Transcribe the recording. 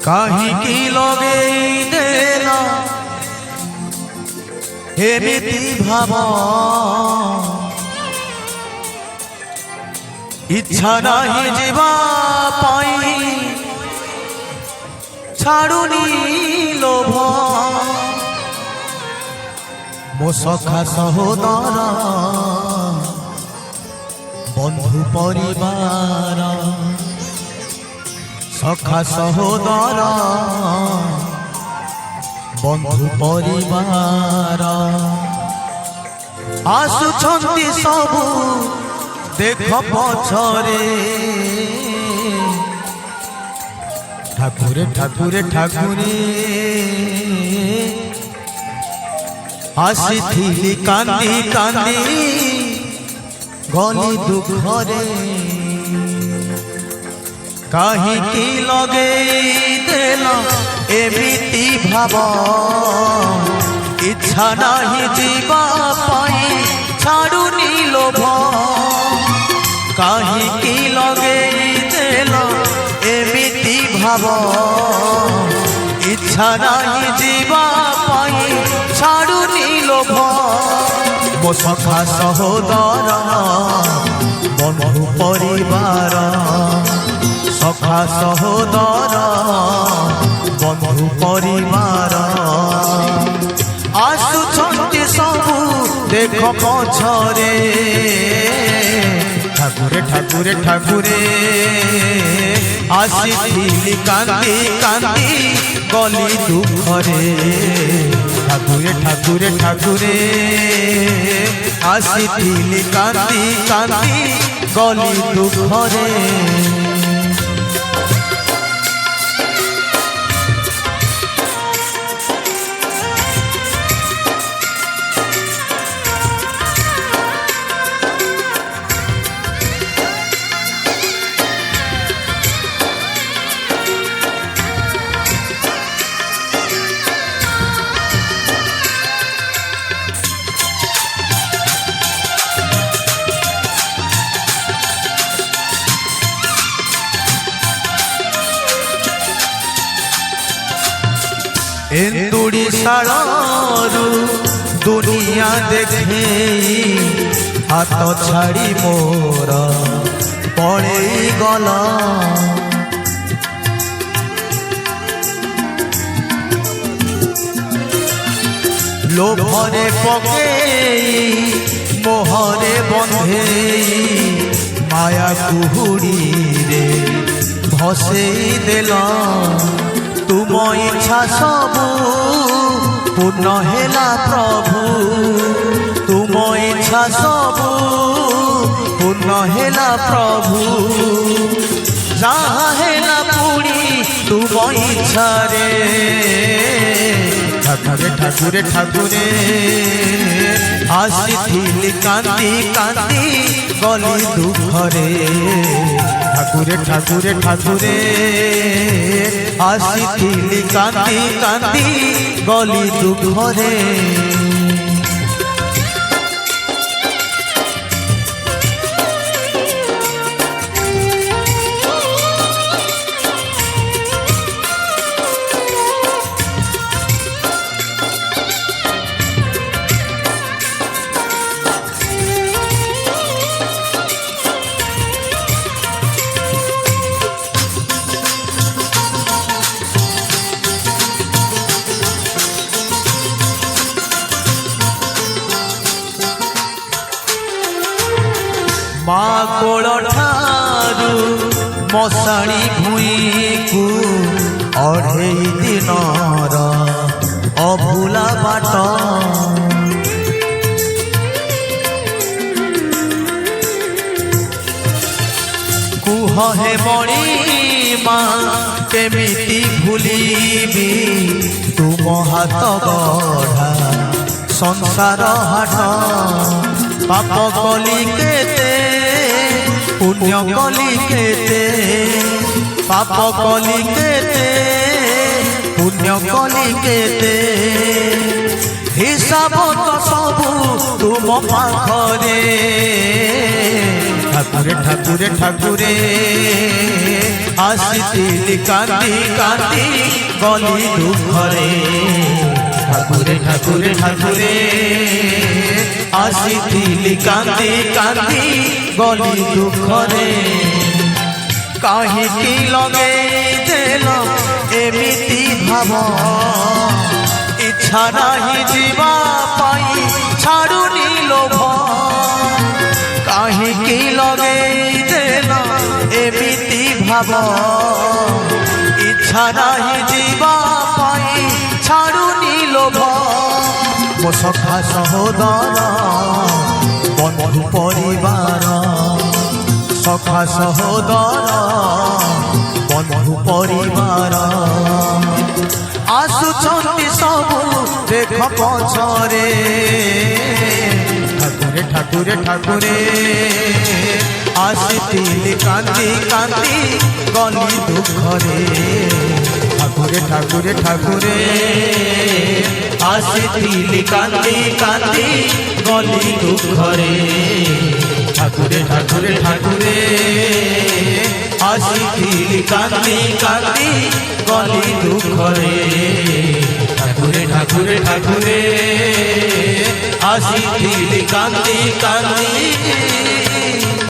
କାହିଁକି ଲଗେଇ ଦେଲ ଏମିତି ଭାବ ଇଚ୍ଛା ନାହିଁ ଯିବା ପାଇଁ ଛାଡୁନି ଲୋଭ ମୋ ସଖା ସହୋଦର ବନ୍ଧୁ ପରିବାର ସଖା ସହୋଦର ବନ୍ଧୁ ପରିବାର ଆସୁଛନ୍ତି ସବୁ ଦେଖ ପଛରେ ଠାକୁରେ ଠାକୁରେ ଠାକୁରେ ଆସିଥିଲି କାନ୍ଦି କାନ୍ଦି ଗଲି ଦୁଃଖରେ କାହିଁକି ଲଗେଇ ଦେଲ ଏମିତି ଭାବ ଇଚ୍ଛା ନାହିଁ ଯିବା ପାଇଁ ଛାଡୁନି ଲୋଭ କାହିଁକି ଲଗେଇ ଦେଲ ଏମିତି ଭାବ ଇଚ୍ଛା ନାହିଁ ଯିବା ପାଇଁ ଛାଡୁନି ଲୋଭ ମୋ ସଖା ସହୋଦର ବନ୍ଧୁ ପରିବାର ସଖା ସହୋଦର ବନ୍ଧୁ ପରିବାର ଆସୁଛନ୍ତି ସବୁ ଦେଖ ପଛରେ ଠାକୁରେ ଠାକୁରେ ଠାକୁରେ ଆସିଥିଲି କାନ୍ଦି କାନ୍ଦି ଗଲି ଦୁଃଖରେ ଠାକୁରେ ଠାକୁରେ ଠାକୁରେ ଆସିଥିଲି କାନ୍ଦି କାନ୍ଦି ଗଲି ଦୁଃଖରେ एंदुड़ी साड़ू दुनिया देखे हाथ छाड़ी मोर पड़े गला लोभरे पके मोहरे बंधे माया कुहुड़ी रे भसे देला तुम इच्छा सबू पूर्ण हेला प्रभु तुम इच्छा सबू पूर्ण हेला प्रभु जहाँ हेला पुणी तुम इच्छा रे ठाकुरे ठाकुरे ठाकुरे आसिथिली कांदी कांदी गली दुखरे ठाकुरे ठाकुरे ठाकुरे आसिथिली कांदी कांदी गली दुखरे माँ कोल ठारू मशाणी भूई को अढ़ेई दिनर अभुला बाट कुह हे मणि माँ केमिति भूलिबी तुम हाथ गढ़ा संसार हाट पाप कली केते पुण्य कली केते पाप कली केते पुण्य कली केते हिसाब तो सबू तुम पाखरे ठाकुरे ठाकुरे ठाकुरे आसिथिली कांदी कांदी गली दुखरे ठाकुरे ठाकुरे ठाकुरे आसिथिली कांदी कांदी गली दुखरे काहीकि लगे देल एमिति भाव इच्छा नहीं जीवा पाई छाड़ुनी लोभ काहीकि लगे देल एमिति भाव इच्छा नहीं जीवा पाई छाड़ुनी लोभ मो सखा सहोदर बंधु परिवार सखा सहोदर बंधु परिवार आसुचंती सबू देख पछरे ठाकुरे ठाकुरे ठाकुरे आसिथिली कांदी कांदी गली दुखरे ठाकुरे ठाकुरे ठाकुरे आसिथिली कांदी कांदी गली दुखरे ठाकुरे ठाकुरे ठाकुरे आसिथिली कांदी कांदी गली दुखरे ठाकुरे ठाकुरे ठाकुरे आसिथिली कांदी कांदी